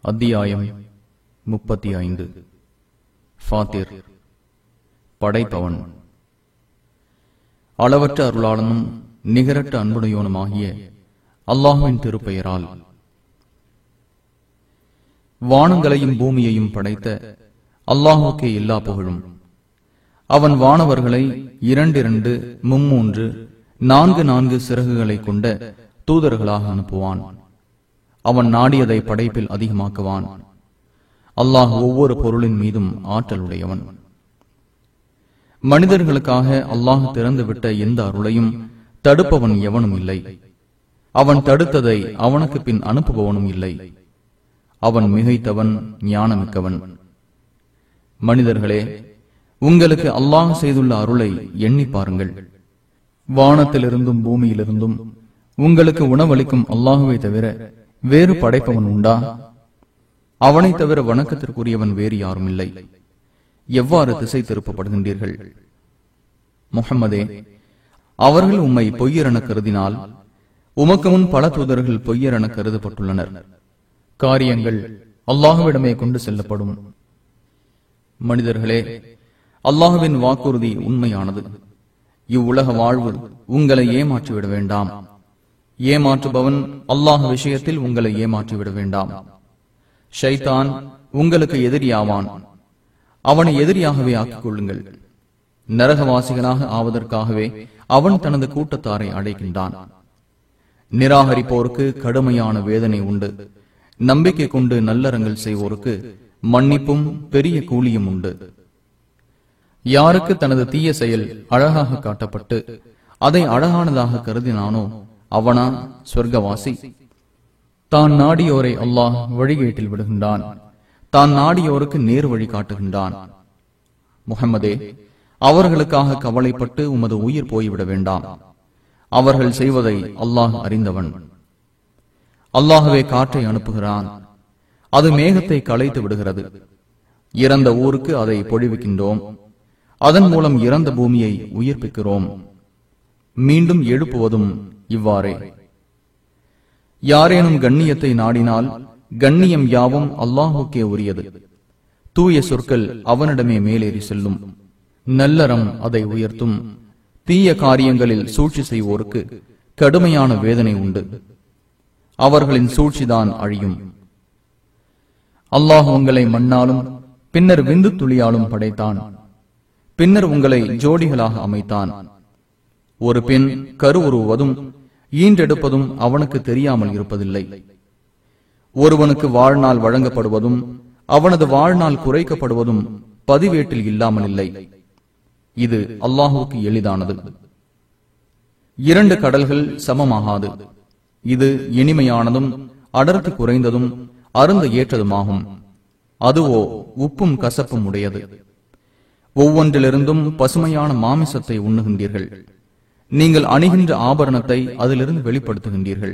அத்தியாயம் 35. ஃபாத்திர், படைப்பவன். அளவற்ற அருளாளனும் நிகரற்ற அன்புடையோனுமாகிய அல்லாஹ்வின் திருப்பெயரால். வானங்களையும் பூமியையும் படைத்த அல்லாஹுக்கே எல்லா புகழும். அவன் வானவர்களை 2 3 4 சிறகுகளை கொண்ட தூதர்களாக அனுப்புவான். அவன் நாடியதை படைப்பில் அதிகமாக்குவான். அல்லாஹ் ஒவ்வொரு பொருளின் மீதும் ஆற்றலுடையவன். மனிதர்களுக்காக அல்லாஹ் திறந்துவிட்ட எந்த அருளையும் தடுப்பவன் எவனும் இல்லை. அவன் தடுத்ததை அவனுக்கு பின் அனுப்புபவனும் இல்லை. அவன் மிகைத்தவன், ஞானமிக்கவன். மனிதர்களே, உங்களுக்கு அல்லாஹ் செய்துள்ள அருளை எண்ணி பாருங்கள். வானத்திலிருந்தும் பூமியிலிருந்தும் உங்களுக்கு உணவளிக்கும் அல்லாஹுவை தவிர வேறு படைப்பவன் உண்டா? அவனை தவிர வணக்கத்திற்குரியவன் வேறு யாரும் இல்லை. எவ்வாறு திசை திருப்பப்படுகின்றீர்கள்? முஹம்மதே, அவர்கள் உம்மை பொய்யரென கருதினால் உமக்கு முன் பல தூதர்கள் பொய்யரென கருதப்பட்டுள்ளனர். காரியங்கள் அல்லாஹுவிடமே கொண்டு செல்லப்படும். மனிதர்களே, அல்லாஹுவின் வாக்குறுதி உண்மையானது. இவ்வுலக வாழ்வு உங்களை ஏமாற்றிவிட வேண்டாம். ஏமாற்றுபவன் அல்லாஹ் விஷயத்தில் உங்களை ஏமாற்றிவிட வேண்டாம். ஷைத்தான் உங்களுக்கு எதிரியாவான். அவனை எதிரியாகவே ஆக்கிக் கொள்ளுங்கள். நரகவாசிகளாக ஆவதற்காகவே அவன் தனது கூட்டத்தாரை அழைக்கின்றான். நிராகரிப்போருக்கு கடுமையான வேதனை உண்டு. நம்பிக்கை கொண்டு நல்லறங்கள் செய்வோருக்கு மன்னிப்பும் பெரிய கூலியும் உண்டு. யாருக்கு தனது தீய செயல் அழகாக காட்டப்பட்டு அதை அழகானதாக கருதினானோ அவனா சொர்க்கவாசி. தான் நாடியோரை அல்லாஹ் வழிகேட்டில் விடுகின்றான். தான் நாடியோருக்கு நேர் வழி காட்டுகின்றான். முஹம்மதே, அவர்களுக்காக கவலைப்பட்டு உமது உயிர் போய்விட வேண்டாம். அவர்கள் செய்வதை அல்லாஹ் அறிந்தவன். அல்லாஹ்வே காற்றை அனுப்புகிறான். அது மேகத்தை களைத்து விடுகிறது. இறந்த ஊருக்கு அதை பொழிவிக்கின்றோம். அதன் மூலம் இறந்த பூமியை உயிர்ப்பிக்கிறோம். மீண்டும் எழுப்புவதும் இவ்வாறே. யாரேனும் கண்ணியத்தை நாடினால் கண்ணியம் யாவும் அல்லாஹுக்கே உரியது. தூய சொற்கள் அவனிடமே மேலேறி செல்லும். நல்லறம் அதை உயர்த்தும். தீய காரியங்களில் சூழ்ச்சி செய்வோருக்கு கடுமையான வேதனை உண்டு. அவர்களின் சூழ்ச்சிதான் அழியும். அல்லாஹ் உங்களை மண்ணாலும் பின்னர் விந்து துளியாலும் படைத்தான். பின்னர் உங்களை ஜோடிகளாக அமைத்தான். ஒரு பெண் கருவுறுவதும் ஈன்றெடுப்பதும் அவனுக்கு தெரியாமல் இருப்பதில்லை. ஒருவனுக்கு வாழ்நாள் வழங்கப்படுவதும் அவனது வாழ்நாள் குறைக்கப்படுவதும் பதிவேட்டில் இல்லாமல் இல்லை. இது அல்லாஹுக்கு எளிதானது. 2 கடல்கள் சமமாகாது. இது இனிமையானதும் அடர்த்தி குறைந்ததும் அருந்த ஏற்றதுமாகும். அதுவோ உப்பும் கசப்பும் உடையது. ஒவ்வொன்றிலிருந்தும் பசுமையான மாமிசத்தை உண்ணுகின்றீர்கள். நீங்கள் அணிகின்ற ஆபரணத்தை அதிலிருந்து வெளிப்படுத்துகின்றீர்கள்.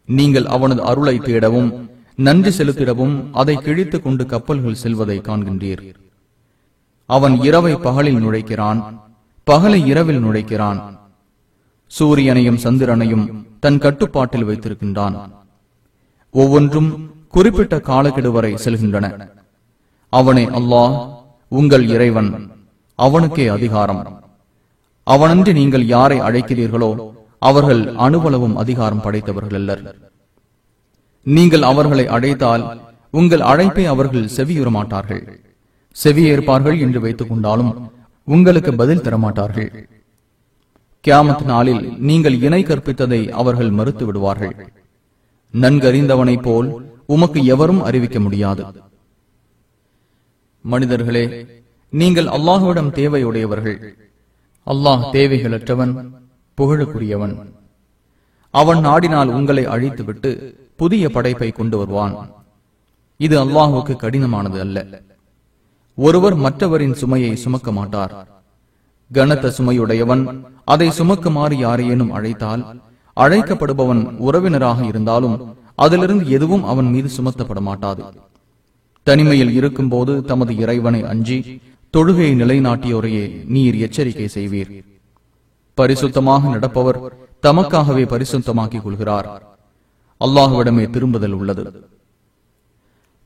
நீங்கள் அவனது அருளை தேடவும் நன்றி செலுத்திடவும் அதை கிழித்துக் கொண்டு கப்பல்கள் செல்வதை காண்கின்றீர். அவன் இரவை பகலில் நுழைக்கிறான், பகலை இரவில் நுழைக்கிறான். சூரியனையும் சந்திரனையும் தன் கட்டுப்பாட்டில் வைத்திருக்கின்றான். ஒவ்வொன்றும் குறிப்பிட்ட காலக்கெடு வரை செல்கின்றன. அவனே அல்லாஹ் உங்கள் இறைவன். அவனுக்கே அதிகாரம். அவனன்று நீங்கள் யாரை அழைக்கிறீர்களோ அவர்கள் அணுவளவும் அதிகாரம் படைத்தவர்கள் அல்லர். நீங்கள் அவர்களை அழைத்தால் உங்கள் அழைப்பை அவர்கள் செவியுற மாட்டார்கள். செவியேற்பார்கள் என்று வைத்துக் கொண்டாலும் உங்களுக்கு பதில் தரமாட்டார்கள். கியாமத் நாளில் நீங்கள் இணை கற்பித்ததை அவர்கள் மறுத்து விடுவார்கள். நன்கறிந்தவனைப் போல் உமக்கு எவரும் அறிவிக்க முடியாது. மனிதர்களே, நீங்கள் அல்லாஹுவிடம் தேவையுடையவர்கள். அல்லாஹ் தேவைகளற்றவன், புகழுக்குரியவன். அவன் நாடினால் உங்களை அழித்துவிட்டு புதிய படைப்பை கொண்டு வருவான். இது அல்லாஹுக்கு கடினமானது அல்ல. ஒருவர் மற்றவரின் சுமையை சுமக்க மாட்டார். கனத்த சுமையுடையவன் அதை சுமக்குமாறு யாரையேனும் அழைத்தால் அழைக்கப்படுபவன் உறவினராக இருந்தாலும் அதிலிருந்து எதுவும் அவன் மீது சுமத்தப்பட மாட்டாது. தனிமையில் இருக்கும் போது தமது இறைவனை அஞ்சி தொழுகையை நிலைநாட்டியோரையே நீர் எச்சரிக்கை செய்வீர். பரிசுத்தமாக நடப்பவர் தமக்காகவே பரிசுத்தமாக்கிக் கொள்கிறார். அல்லாஹுவிடமே திரும்புதல் உள்ளது.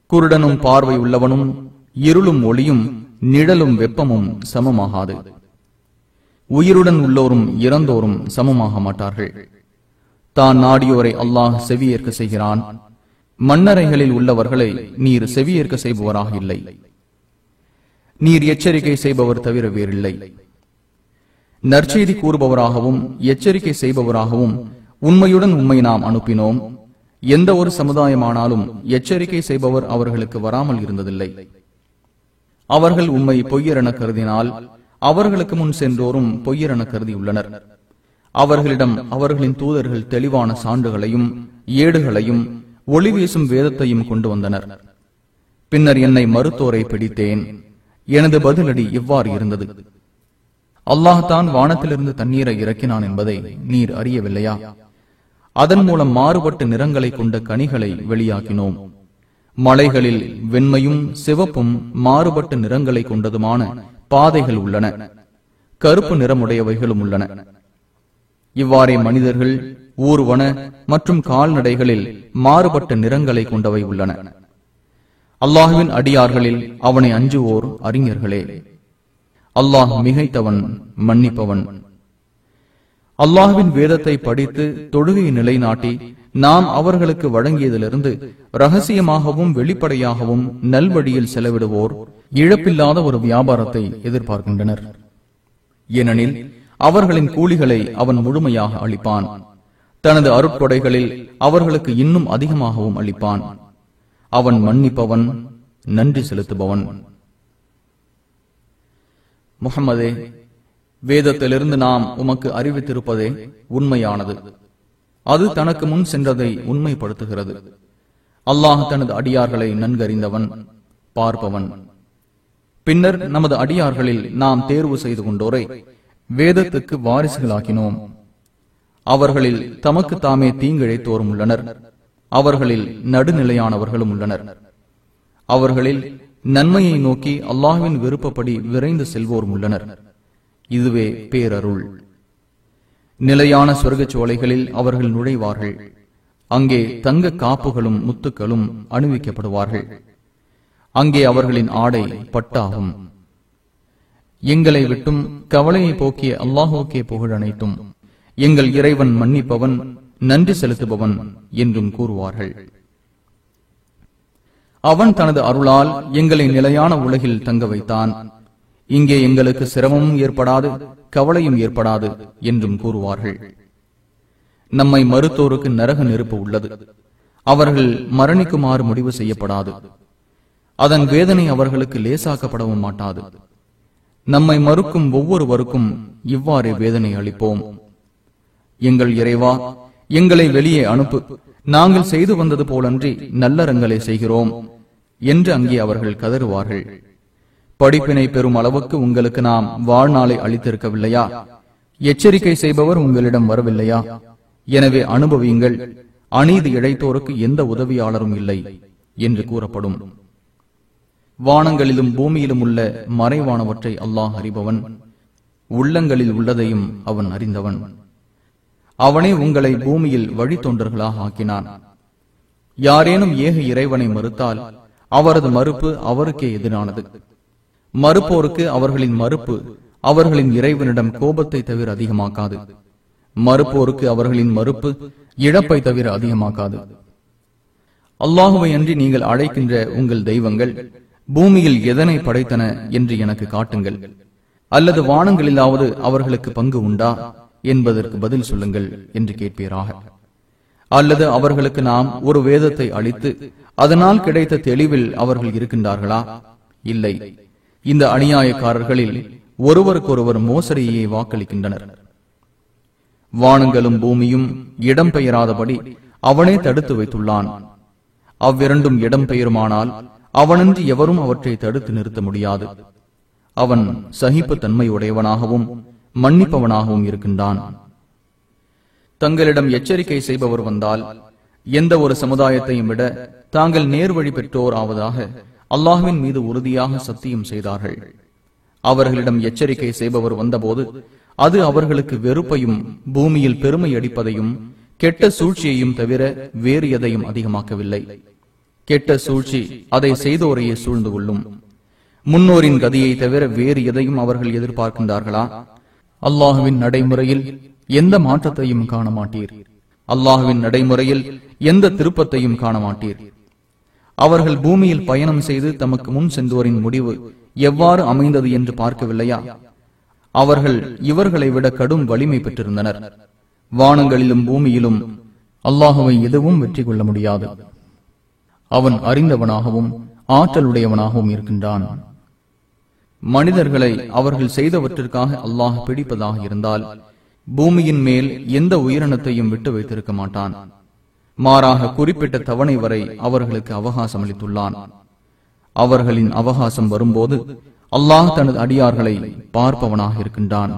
குருடனும் பார்வை உள்ளவனும் இருளும் ஒளியும் நிழலும் வெப்பமும் சமமாகாது. உயிருடன் உள்ளோரும் இறந்தோரும் சமமாக மாட்டார்கள். தான் நாடியோரை அல்லாஹ் செவியேற்க செய்கிறான். மண்ணறைகளில் உள்ளவர்களை நீர் செவியேற்க செய்பவராக இல்லை. நீர் எச்சரிக்கை செய்பவர் தவிர வேறில்லை. நற்செய்தி கூறுபவராகவும் எச்சரிக்கை செய்பவராகவும் உண்மையுடன் உம்மை நாம் அனுப்பினோம். எந்த ஒரு சமுதாயமானாலும் எச்சரிக்கை செய்பவர் அவர்களுக்கு வராமல் இருந்ததில்லை. அவர்கள் உம்மை பொய்யரென கருதினால் அவர்களுக்கு முன் சென்றோரும் பொய்யரென கருதியுள்ளனர். அவர்களிடம் அவர்களின் தூதர்கள் தெளிவான சான்றுகளையும் ஏடுகளையும் ஒளி வீசும் வேதத்தையும் கொண்டு வந்தனர். பின்னர் என்னை மறுத்தோரை பிடித்தேன். எனது பதிலடி இவ்வாறு இருந்தது: அல்லாஹ்தான் வானத்திலிருந்து தண்ணீரை இறக்கினான் என்பதை நீர் அறியவில்லையா? அதன் மூலம் மாறுபட்ட நிறங்களை கொண்ட கனிகளை வெளியாக்கினோம். மலைகளில் வெண்மையும் சிவப்பும் மாறுபட்ட நிறங்களை கொண்டதுமான பாதைகள் உள்ளன. கருப்பு நிறமுடையவைகளும் உள்ளன. இவ்வாறே மனிதர்கள் ஊர்வன மற்றும் கால்நடைகளில் மாறுபட்ட நிறங்களை கொண்டவை உள்ளன. அல்லாஹுவின் அடியார்களில் அவனை அஞ்சுவோர் அறிஞர்களே. அல்லாஹ் மிகைத்தவன், மன்னிப்பவன். அல்லாஹ்வின் வேதத்தை படித்து தொழுகையை நிலைநாட்டி நாம் அவர்களுக்கு வழங்கியதிலிருந்து ரகசியமாகவும் வெளிப்படையாகவும் நல்வழியில் செலவிடுவோர் இழப்பில்லாத ஒரு வியாபாரத்தை எதிர்பார்க்கின்றனர். ஏனெனில் அவர்களின் கூலிகளை அவன் முழுமையாக அளிப்பான். தனது அருட்கொடைகளில் அவர்களுக்கு இன்னும் அதிகமாகவும் அளிப்பான். அவன் மன்னிப்பவன், நன்றி செலுத்துபவன். முஹம்மதே, வேதத்திலிருந்து நாம் உமக்கு அறிவித்திருப்பதே உண்மையானது. அது தனக்கு முன் சென்றதை உண்மைப்படுத்துகிறது. அல்லாஹ் தனது அடியார்களை நன்கறிந்தவன், பார்ப்பவன். பின்னர் நமது அடியார்களில் நாம் தேர்வு செய்து கொண்டோரை வேதத்துக்கு வாரிசுகளாக்கினோம். அவர்களில் தமக்கு தாமே தீங்கிழைத்தோரும் உள்ளனர். அவர்களில் நடுநிலையானவர்களும் உள்ளனர். அவர்களில் நன்மையை நோக்கி அல்லாஹ்வின் விருப்பப்படி விரைந்து செல்வோரும் உள்ளனர். இதுவே பேரருள். நிலையான சொர்க்கச் சோலைகளில் அவர்கள் நுழைவார்கள். அங்கே தங்க காப்புகளும் முத்துக்களும் அணிவிக்கப்படுவார்கள். அங்கே அவர்களின் ஆடை பட்டாகும். எங்களை விட்டும் கவலையை போக்கிய அல்லாஹுக்கே புகழ் அனைத்தும். எங்கள் இறைவன் மன்னிப்பவன், நன்றி செலுத்துபவன் என்றும் கூறுவார்கள். அவன் தனது அருளால் எங்களை நிலையான உலகில் தங்க வைத்தான். இங்கே எங்களுக்கு சிரமமும் ஏற்படாது, கவலையும் ஏற்படாது என்றும் கூறுவார்கள். நம்மை மறுத்தோருக்கு நரக நெருப்பு உள்ளது. அவர்கள் மரணிக்குமாறு முடிவு செய்யப்படாது. அதன் வேதனை அவர்களுக்கு லேசாக்கப்படவும் மாட்டாது. நம்மை மறுக்கும் ஒவ்வொருவருக்கும் இவ்வாறு வேதனை அளிப்போம். எங்கள் இறைவா, எங்களை வெளியே அனுப்பு. நாங்கள் செய்து வந்தது போலன்றி நல்லறங்களை செய்கிறோம் என்று அங்கே அவர்கள் கதறுவார்கள். படிப்பினை பெறும் அளவுக்கு உங்களுக்கு நாம் வாழ்நாளை அளித்திருக்கவில்லையா? எச்சரிக்கை செய்பவர் உங்களிடம் வரவில்லையா? எனவே அனுபவியுங்கள். அநீதி இழைத்தோருக்கு எந்த உதவியாளரும் இல்லை என்று கூறப்படும். வானங்களிலும் பூமியிலும் உள்ள மறைவானவற்றை அல்லாஹ் அறிபவன். உள்ளங்களில் உள்ளதையும் அவன் அறிந்தவன். அவனே உங்களை பூமியில் வழித்தொண்டர்களாக ஆக்கினான். யாரேனும் ஏக இறைவனை மறுத்தால் அவரது மறுப்பு அவருக்கே எதிரானது. மறுப்போருக்கு அவர்களின் மறுப்பு அவர்களின் இறைவனிடம் கோபத்தை தவிர அதிகமாக்காது. மறுப்போருக்கு அவர்களின் மறுப்பு இழப்பை தவிர அதிகமாக்காது. அல்லாஹுவை அன்றி நீங்கள் அழைக்கின்ற உங்கள் தெய்வங்கள் பூமியில் எதனை படைத்தன என்று எனக்கு காட்டுங்கள். அல்லது வானங்களிலாவது அவர்களுக்கு பங்கு உண்டா என்பதற்கு பதில் சொல்லுங்கள் என்று கேட்பீராக. அல்லது அவர்களுக்கு நாம் ஒரு வேதத்தை அளித்து அதனால் கிடைத்த தெளிவில் அவர்கள் இருக்கின்றார்களா? இல்லை. இந்த அநியாயக்காரர்களில் ஒருவருக்கொருவர் மோசடியை வாக்களிக்கின்றனர். வானங்களும் பூமியும் இடம்பெயராதபடி அவனே தடுத்து வைத்துள்ளான். அவ்விரண்டும் இடம்பெயருமானால் அவனின்றி எவரும் அவற்றை தடுத்து நிறுத்த முடியாது. அவன் சகிப்பு தன்மையுடையவனாகவும் மன்னிப்பவனாகவும் இருக்கின்றான். தங்களிடம் எச்சரிக்கை செய்பவர் வந்தால் எந்த ஒரு சமுதாயத்தையும் விட தாங்கள் நேர்வழி பெற்றோர் ஆவதாக அல்லாஹ்வின் மீது உறுதியாக சத்தியம் செய்தார்கள். அவர்களிடம் எச்சரிக்கை செய்பவர் வந்தபோது அது அவர்களுக்கு வெறுப்பையும் பூமியில் பெருமை அடிப்பதையும் கெட்ட சூழ்ச்சியையும் தவிர வேறு எதையும் அதிகமாக்கவில்லை. கெட்ட சூழ்ச்சி அதை செய்தோரையே சூழ்ந்து கொள்ளும். முன்னோரின் கதியை தவிர வேறு எதையும் அவர்கள் எதிர்பார்க்கின்றார்களா? அல்லாஹுவின் நடைமுறையில் எந்த மாற்றத்தையும் காண மாட்டீர். அல்லாஹுவின் நடைமுறையில் எந்த திருப்பத்தையும் காண மாட்டீர். அவர்கள் பூமியில் பயணம் செய்து தமக்கு முன் சென்றோரின் முடிவு எவ்வாறு அமைந்தது என்று பார்க்கவில்லையா? அவர்கள் இவர்களை விட கடும் வலிமை பெற்றிருந்தனர். வானங்களிலும் பூமியிலும் அல்லாஹுவை எதுவும் வெற்றி கொள்ள முடியாது. அவன் அறிந்தவனாகவும் ஆற்றலுடையவனாகவும் இருக்கின்றான். மனிதர்களை அவர்கள் செய்தவற்றிற்காக அல்லாஹ் பிடிப்பதாக இருந்தால் பூமியின் மேல் எந்த உயிரினத்தையும் விட்டு வைத்திருக்க மாட்டான். மாறாக குறிப்பிட்ட தவணை வரை அவர்களுக்கு அவகாசம் அளித்துள்ளான். அவர்களின் அவகாசம் வரும்போது அல்லாஹ் தனது அடியார்களை பார்ப்பவனாக இருக்கின்றான்.